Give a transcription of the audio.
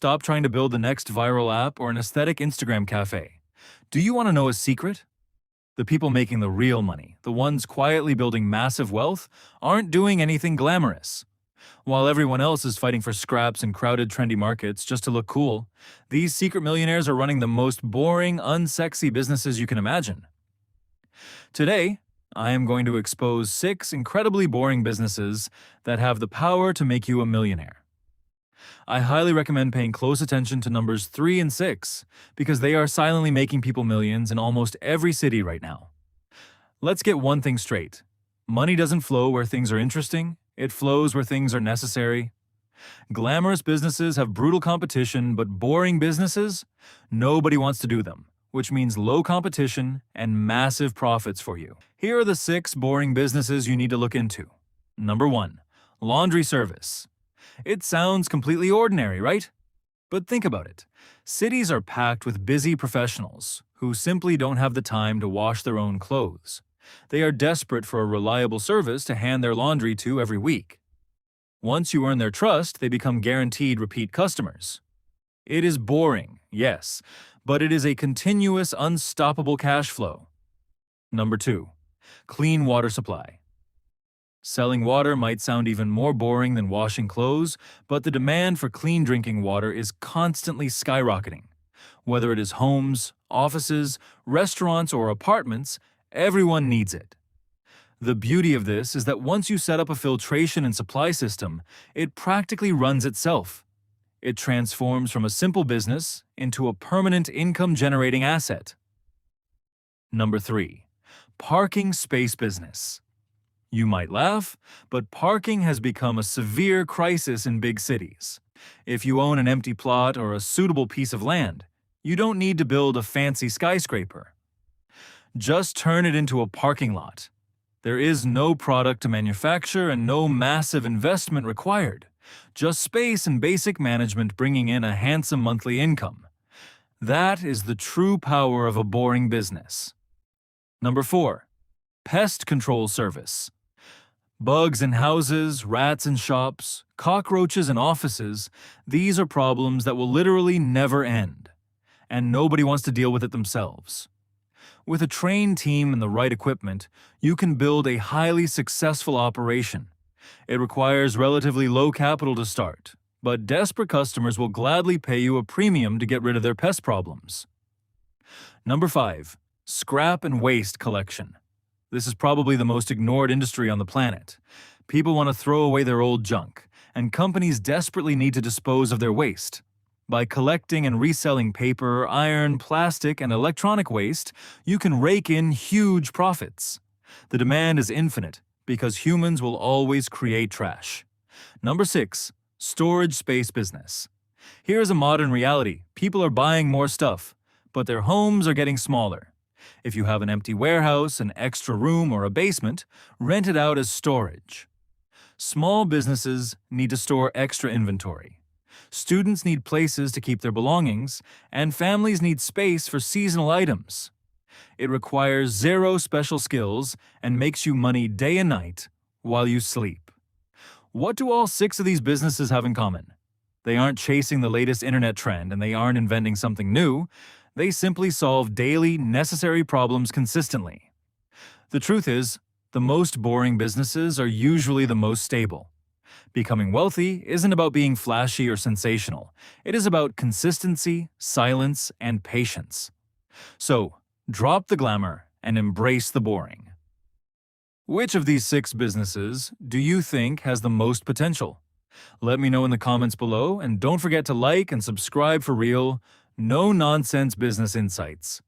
stop trying to build the next viral app or an aesthetic Instagram cafe. Do you want to know a secret? The people making the real money, the ones quietly building massive wealth, aren't doing anything glamorous. While everyone else is fighting for scraps in crowded, trendy markets just to look cool, these secret millionaires are running the most boring, unsexy businesses you can imagine. Today, I am going to expose 6 incredibly boring businesses that have the power to make you a millionaire. I highly recommend paying close attention to numbers 3 and 6 because they are silently making people millions in almost every city right now. Let's get one thing straight. Money doesn't flow where things are interesting, it flows where things are necessary. Glamorous businesses have brutal competition, but boring businesses? Nobody wants to do them, which means low competition and massive profits for you. Here are the 6 boring businesses you need to look into. Number 1. Laundry service. It sounds completely ordinary, right? But think about it. Cities are packed with busy professionals who simply don't have the time to wash their own clothes. They are desperate for a reliable service to hand their laundry to every week. Once you earn their trust, they become guaranteed repeat customers. It is boring, yes, but it is a continuous, unstoppable cash flow. Number 2. Clean water supply. Selling water might sound even more boring than washing clothes, but the demand for clean drinking water is constantly skyrocketing. Whether it is homes, offices, restaurants, or apartments, everyone needs it. The beauty of this is that once you set up a filtration and supply system, it practically runs itself. It transforms from a simple business into a permanent income-generating asset. Number 3. Parking space business. You might laugh, but parking has become a severe crisis in big cities. If you own an empty plot or a suitable piece of land, you don't need to build a fancy skyscraper. Just turn it into a parking lot. There is no product to manufacture and no massive investment required. Just space and basic management bringing in a handsome monthly income. That is the true power of a boring business. Number 4. Pest control service. Bugs in houses, rats in shops, cockroaches in offices, these are problems that will literally never end. And nobody wants to deal with it themselves. With a trained team and the right equipment, you can build a highly successful operation. It requires relatively low capital to start, but desperate customers will gladly pay you a premium to get rid of their pest problems. Number 5. Scrap and waste collection. This is probably the most ignored industry on the planet. People want to throw away their old junk, and companies desperately need to dispose of their waste. By collecting and reselling paper, iron, plastic, and electronic waste, you can rake in huge profits. The demand is infinite because humans will always create trash. Number 6. Storage space business. Here is a modern reality. People are buying more stuff, but their homes are getting smaller. If you have an empty warehouse, an extra room, or a basement, rent it out as storage. Small businesses need to store extra inventory. Students need places to keep their belongings, and families need space for seasonal items. It requires 0 special skills and makes you money day and night while you sleep. What do all 6 of these businesses have in common? They aren't chasing the latest internet trend and they aren't inventing something new. They simply solve daily, necessary problems consistently. The truth is, the most boring businesses are usually the most stable. Becoming wealthy isn't about being flashy or sensational. It is about consistency, silence, and patience. So, drop the glamour and embrace the boring. Which of these 6 businesses do you think has the most potential? Let me know in the comments below, and don't forget to like and subscribe for real, no-nonsense business insights.